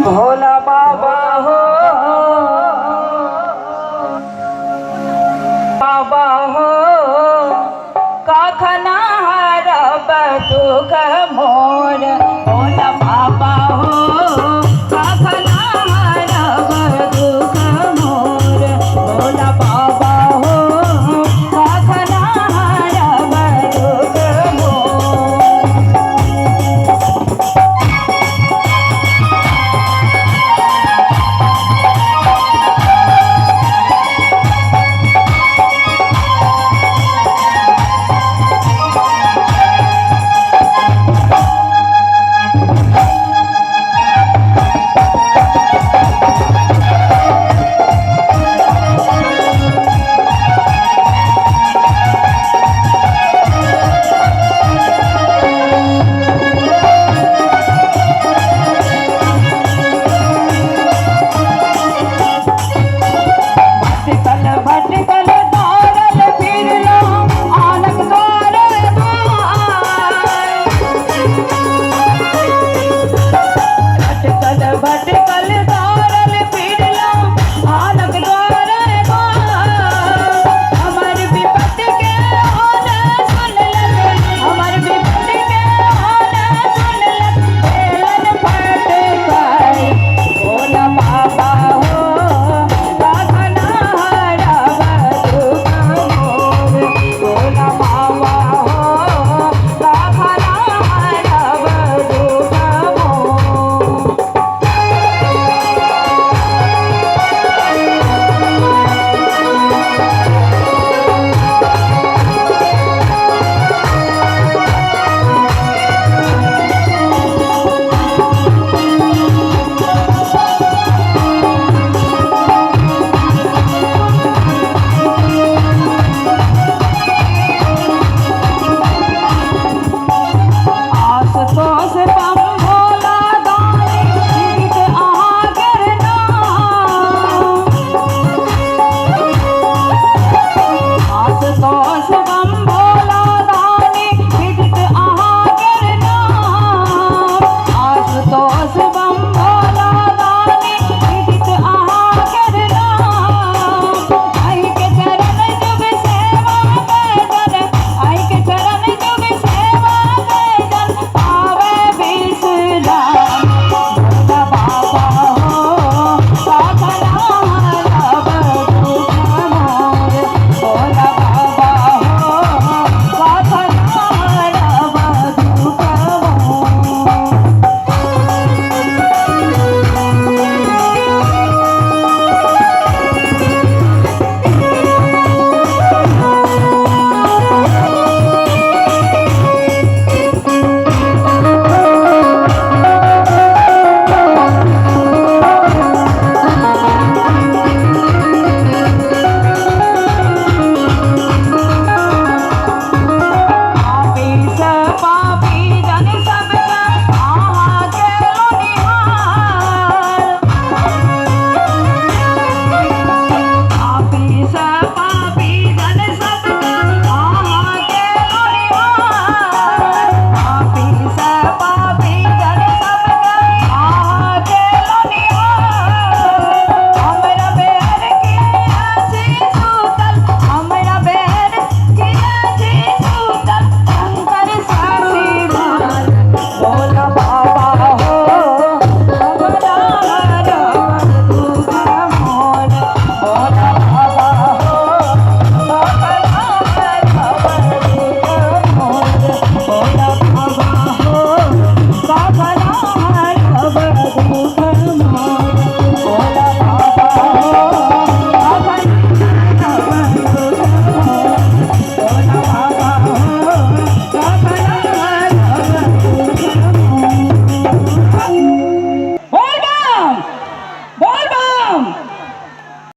भोला बाबा हो, बाबा हो, काखना हरब दुख मोर। भोला बाबा हो, काखना हरब दुख मोर। भोला बाबा हो, काखना हरब दुख मोर। भटकल दौड़ल फिरलो आनक द्वार द्वार। भटकल दौड़ल फिरलो आनक द्वार द्वार। हमर विपत के हाल सुनलक, हमर विपत के हाल सुनलक, भेलन भटकल। भोला बाबा हो, काखना हरब दुख मोर। भोला बाबा हो, काखना हरब दुख मोर। आस तोस पापा